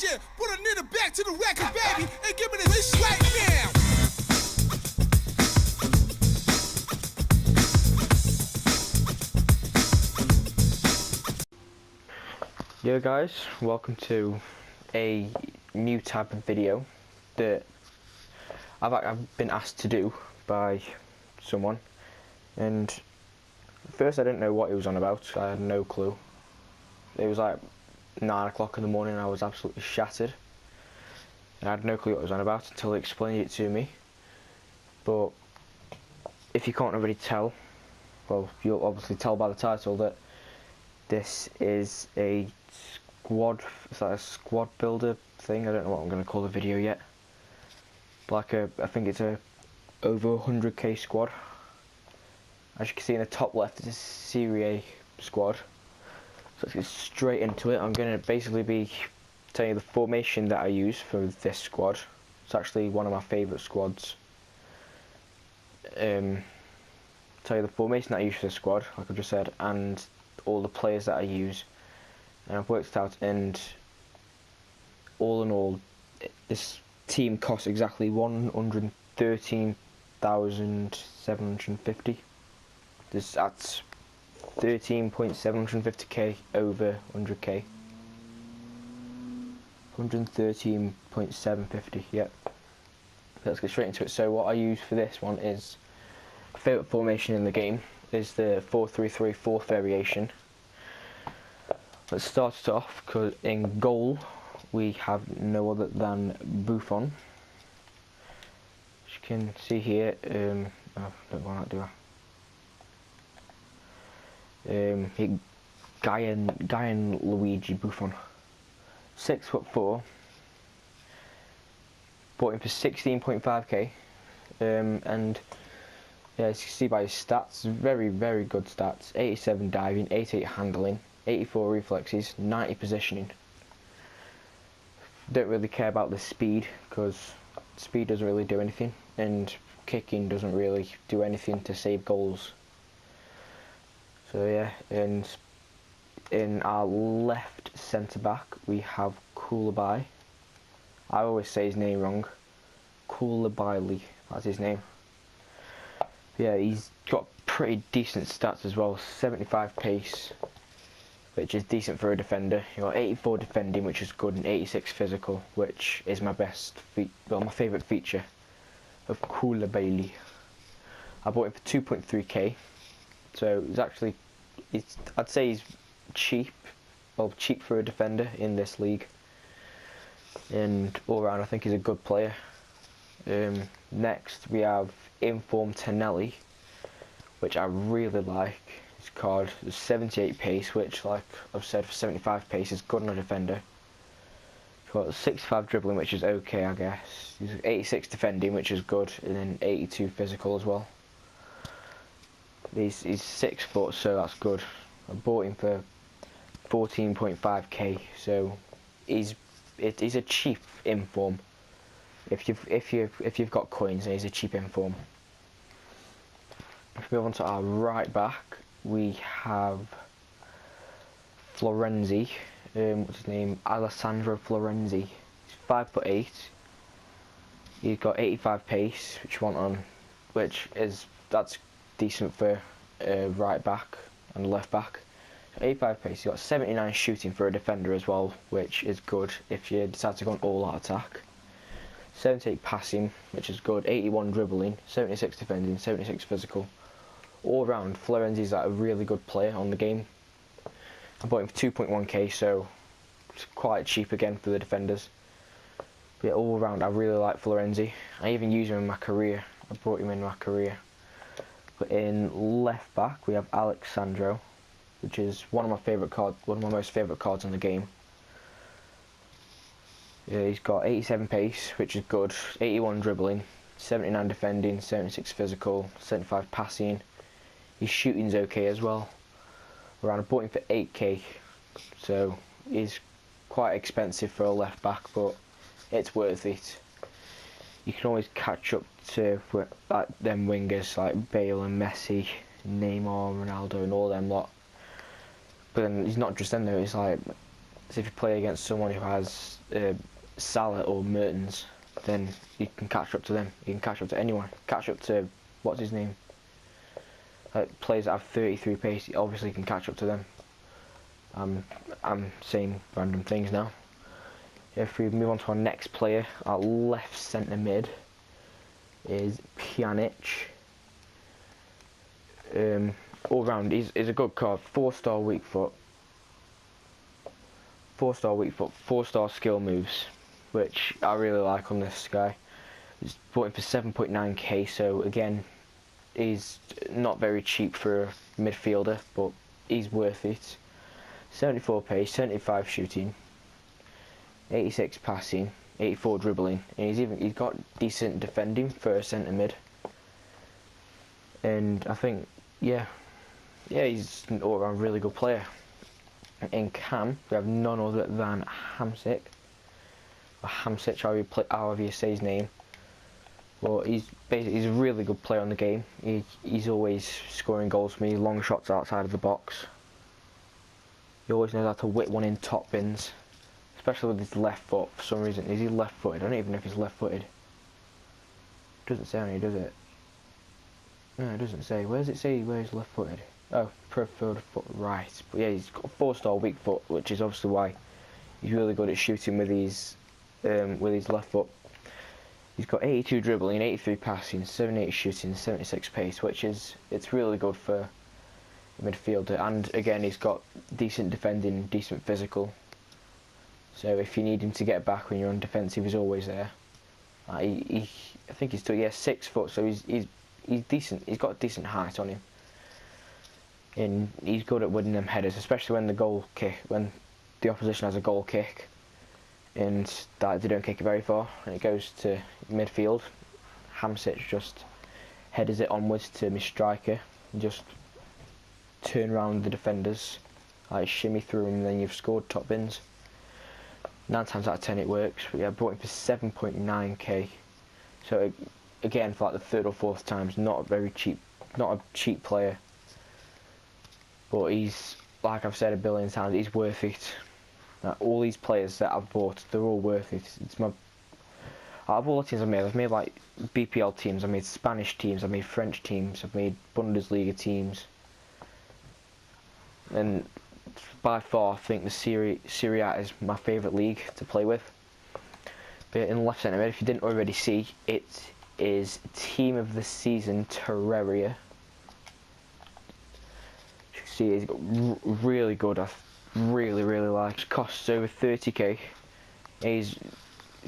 yeah. Put a nigga back to the record, baby, and give me this right now. Yo guys, welcome to a new type of video that I've been asked to do by someone, and at first I didn't know what he was on about. I had no clue. It was like 9 o'clock in the morning and I was absolutely shattered. And I had no clue what he was on about until he explained it to me. But if you can't already tell, well, you'll obviously tell by the title that this is a squad, it's like a squad builder thing. I don't know what I'm going to call the video yet. Like I think it's a over 100k squad. As you can see in the top left, it's a Serie A squad. So let's get straight into it. I'm going to basically be telling you the formation that I use for this squad. It's actually one of my favourite squads. Tell you the formation that I use for the squad, like I've just said, and all the players that I use, and I've worked it out, and all in all this team costs exactly 113,750. That's 13.750k over 100k. 113.750, yep. Let's get straight into it. So what I use for this one is my favourite formation in the game is the 4-3-3 fourth variation. Let's start it off, because in goal we have no other than Buffon. As you can see here, oh, don't want that, do I? Guyan Luigi Buffon, 6'4", bought him for 16.5k, and yeah, as you can see by his stats, very good stats. 87 diving, 88 handling, 84 reflexes, 90 positioning. Don't really care about the speed, because speed doesn't really do anything, and kicking doesn't really do anything to save goals. So yeah, and in our left centre back we have Koulibaly. I always say his name wrong. Koulibaly, that's his name. Yeah, he's got pretty decent stats as well. 75 pace, which is decent for a defender. You got 84 defending, which is good, and 86 physical, which is my my favourite feature of Koulibaly. I bought him for 2.3k, so I'd say he's cheap, well, cheap for a defender in this league. And all round, I think he's a good player. Next we have Inform Tonelli, which I really like. His card is 78 pace, which, like I've said, for 75 pace is good on a defender. He's got 65 dribbling, which is okay, I guess. He's 86 defending, which is good, and then 82 physical as well. He's 6 foot, so that's good. I bought him for 14.5k, so he's a cheap inform. If you've got coins, he's a cheap inform. If we move on to our right back, we have Florenzi. What's his name? Alessandro Florenzi. He's 5'8". He's got 85 pace, that's decent for right back and left back. 85 pace. He's got 79 shooting for a defender as well, which is good if you decide to go on all-out attack. 78 passing, which is good. 81 dribbling, 76 defending, 76 physical. All round, Florenzi's like a really good player on the game. I bought him for 2.1k, so it's quite cheap again for the defenders. But yeah, all round, I really like Florenzi. I even use him in my career. I brought him in my career. But in left back, we have Alexandro, which is one of my most favourite cards in the game. Yeah, he's got 87 pace, which is good, 81 dribbling, 79 defending, 76 physical, 75 passing. His shooting's okay as well. I bought him for 8k, so he's quite expensive for a left back, but it's worth it. You can always catch up to like them wingers like Bale and Messi, Neymar, Ronaldo, and all them lot. But then he's not just them though. It's like So if you play against someone who has Salah or Mertens, then you can catch up to them. You can catch up to anyone. Catch up to, what's his name? Players that have 33 pace, you obviously can catch up to them. I'm saying random things now. If we move on to our next player, our left centre mid is Pjanic. All round, he's a good card. 4-star weak foot. 4-star weak foot, 4-star skill moves, which I really like on this guy. He's bought him for 7.9k, so again, he's not very cheap for a midfielder, but he's worth it. 74 pace, 75 shooting, 86 passing, 84 dribbling, and he's got decent defending for a centre mid. And I think, yeah, he's an all-round really good player. In Cam, we have none other than Hamsik, or Hamsic, however you say his name. Well, he's a really good player on the game. He's always scoring goals for me, long shots outside of the box. He always knows how to whip one in top bins, especially with his left foot. For some reason, is he left-footed? I don't even know if he's left-footed. Doesn't say on here, does it? No, it doesn't say. Where does it say where he's left-footed? Oh, preferred foot right. But yeah, he's got a 4-star weak foot, which is obviously why he's really good at shooting with his left foot. He's got 82 dribbling, 83 passing, 78 shooting, 76 pace, it's really good for a midfielder. And again, he's got decent defending, decent physical. So if you need him to get back when you're on defensive, he's always there. I think he's still 6 foot, so he's decent. He's got a decent height on him, and he's good at winning them headers, especially when when the opposition has a goal kick, and that they don't kick it very far, and it goes to midfield. Hamsic just headers it onwards to my striker, and just turn around the defenders, shimmy through them, and then you've scored top bins. 9 times out of 10 it works. But yeah, I bought him for 7.9k. So again, for like the 3rd or 4th times, not a cheap player. But he's, like I've said a billion times, he's worth it. All these players that I've bought, they're all worth it. Out of all the teams I've made like BPL teams, I've made Spanish teams, I've made French teams, I've made Bundesliga teams. And by far, I think the Serie A is my favourite league to play with. But in the left centre mid, if you didn't already see, it is Team of the Season Terraria. You can see he's got really good. I really like. It costs over 30k. He's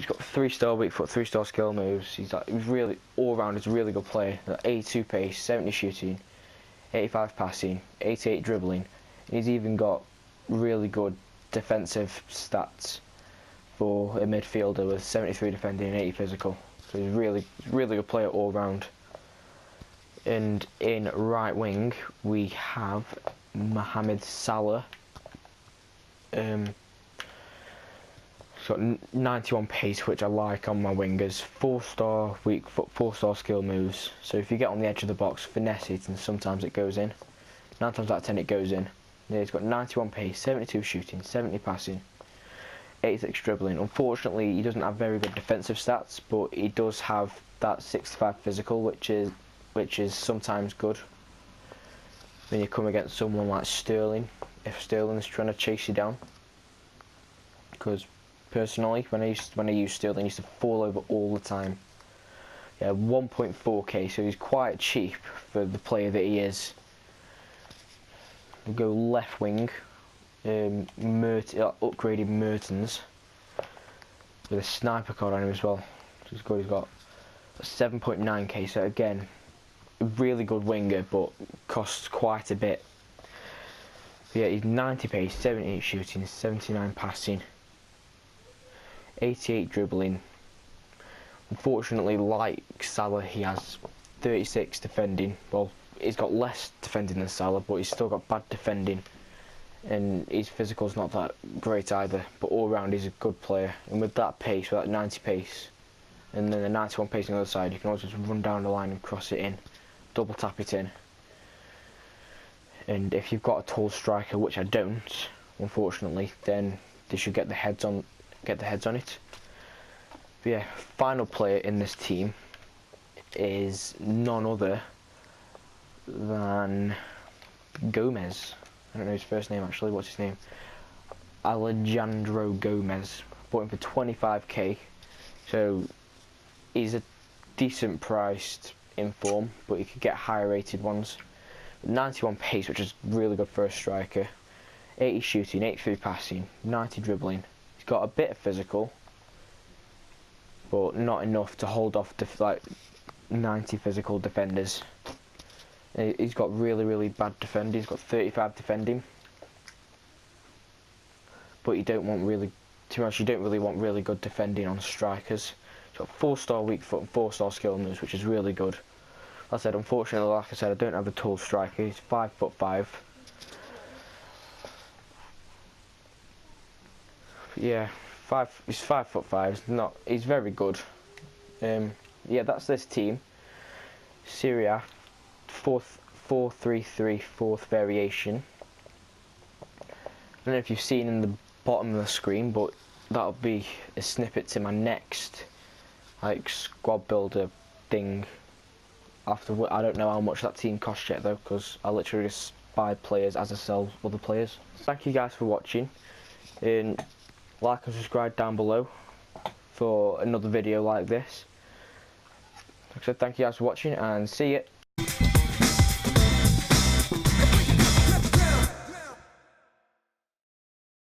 got 3-star weak foot, 3-star skill moves. He's really all round. He's a really good player. 82 pace, 70 shooting, 85 passing, 88 dribbling. He's even got really good defensive stats for a midfielder with 73 defending and 80 physical. So he's really good player all round. And in right wing we have Mohamed Salah. He's got 91 pace, which I like on my wingers. 4-star weak foot, 4-star skill moves. So if you get on the edge of the box, finesse it, and sometimes it goes in. 9 times out of 10 it goes in. Yeah, he's got 91 pace, 72 shooting, 70 passing, 86 dribbling. Unfortunately, he doesn't have very good defensive stats, but he does have that 65 physical, which is sometimes good when you come against someone like Sterling, if Sterling is trying to chase you down. Because personally, when I used Sterling, he used to fall over all the time. Yeah, 1.4k, so he's quite cheap for the player that he is. We'll go left wing, upgraded Mertens with a sniper card on him as well. So he's got 7.9k, so again, a really good winger, but costs quite a bit. But yeah, he's 90 pace, 78 shooting, 79 passing, 88 dribbling. Unfortunately, like Salah, he has 36 defending. Well, he's got less defending than Salah, but he's still got bad defending, and his physical's not that great either. But all round, he's a good player, and with that pace, with that 90 pace, and then the 91 pace on the other side, you can always just run down the line and cross it in, double tap it in. And if you've got a tall striker, which I don't, unfortunately, then they should get the heads on it. But yeah, final player in this team is none other than Gomez. I don't know his first name actually. What's his name? Alejandro Gomez. Bought him for 25k. So he's a decent priced inform, but you could get higher rated ones. 91 pace, which is really good for a striker. 80 shooting, 83 passing, 90 dribbling. He's got a bit of physical, but not enough to hold off like 90 physical defenders. He's got really bad defending. He's got 35 defending, but you don't want really, to be honest, you don't really want really good defending on strikers. He's got 4-star weak foot and 4-star skill moves, which is really good. Like I said, unfortunately, like I said, I don't have a tall striker. He's 5'5". Yeah, he's 5'5". He's very good. Yeah, that's this team. Serie A, 4-3-3, fourth variation. I don't know if you've seen in the bottom of the screen, but that'll be a snippet to my next like squad builder thing. After, I don't know how much that team costs yet though, because I literally just buy players as I sell other players. Thank you guys for watching, and like and subscribe down below for another video like this. Like I said, thank you guys for watching, and see you.